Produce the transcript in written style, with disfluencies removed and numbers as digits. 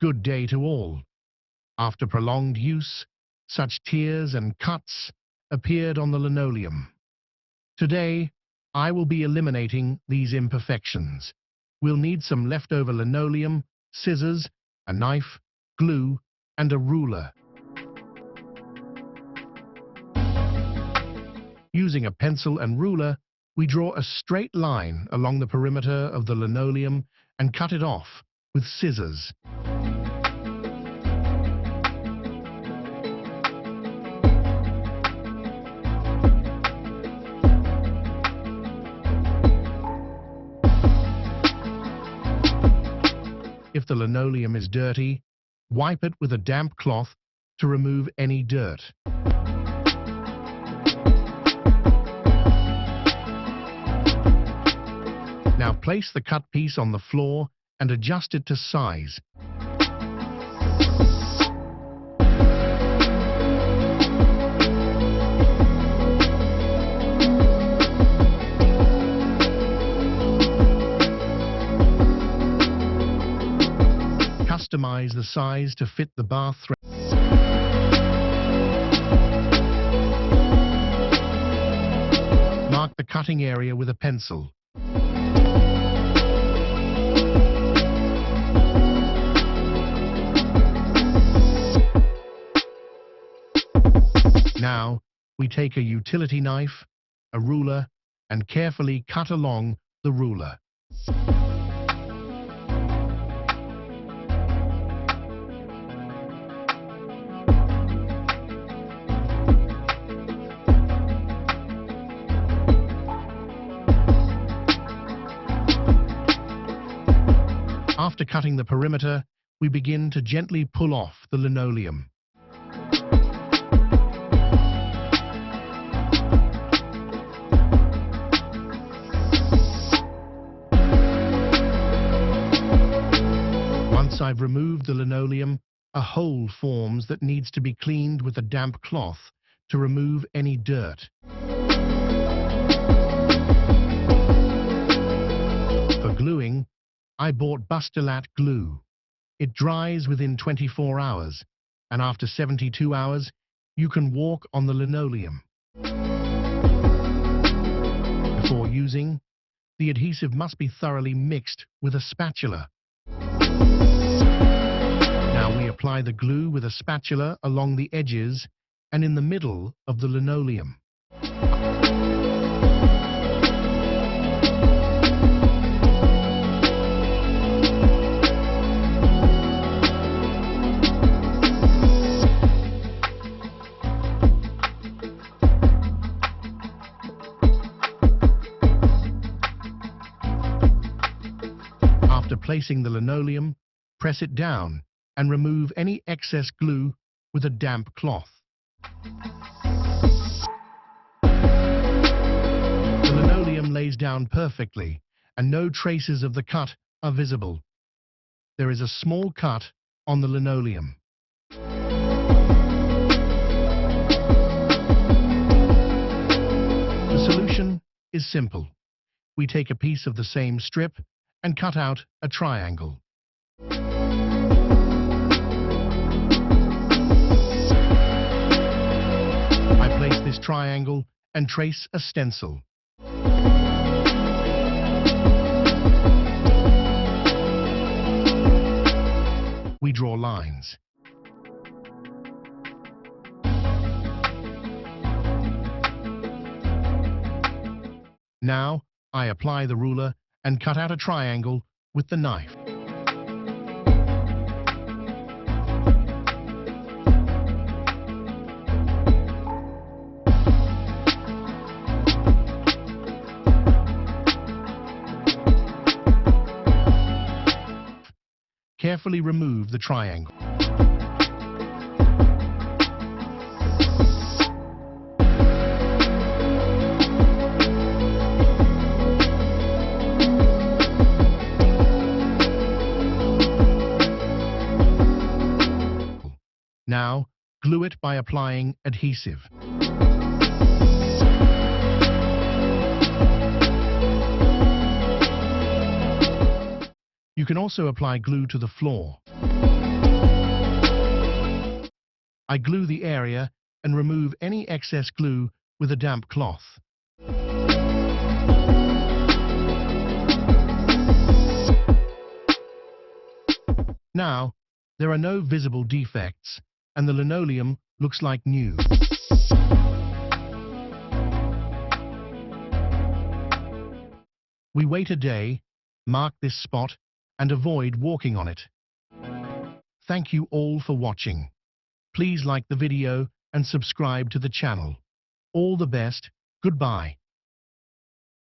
Good day to all. After prolonged use, such tears and cuts appeared on the linoleum. Today, I will be eliminating these imperfections. We'll need some leftover linoleum, scissors, a knife, glue, and a ruler. Using a pencil and ruler, we draw a straight line along the perimeter of the linoleum and cut it off with scissors. If the linoleum is dirty, wipe it with a damp cloth to remove any dirt. Now place the cut piece on the floor and adjust it to size. Customize the size to fit the bathroom. Mark the cutting area with a pencil. Now, we take a utility knife, a ruler, and carefully cut along the ruler. After cutting the perimeter, we begin to gently pull off the linoleum. Once I've removed the linoleum, a hole forms that needs to be cleaned with a damp cloth to remove any dirt. For gluing, I bought Bustylat glue. It dries within 24 hours, and after 72 hours, you can walk on the linoleum. Before using, the adhesive must be thoroughly mixed with a spatula. Now we apply the glue with a spatula along the edges and in the middle of the linoleum. After placing the linoleum, press it down and remove any excess glue with a damp cloth. The linoleum lays down perfectly and no traces of the cut are visible. There is a small cut on the linoleum. The solution is simple. We take a piece of the same strip and cut out a triangle. I place this triangle and trace a stencil. We draw lines. Now, I apply the ruler and cut out a triangle with the knife. Carefully remove the triangle. Now, glue it by applying adhesive. You can also apply glue to the floor. I glue the area and remove any excess glue with a damp cloth. Now, there are no visible defects, and the linoleum looks like new. We wait a day, mark this spot, and avoid walking on it. Thank you all for watching. Please like the video and subscribe to the channel. All the best. Goodbye.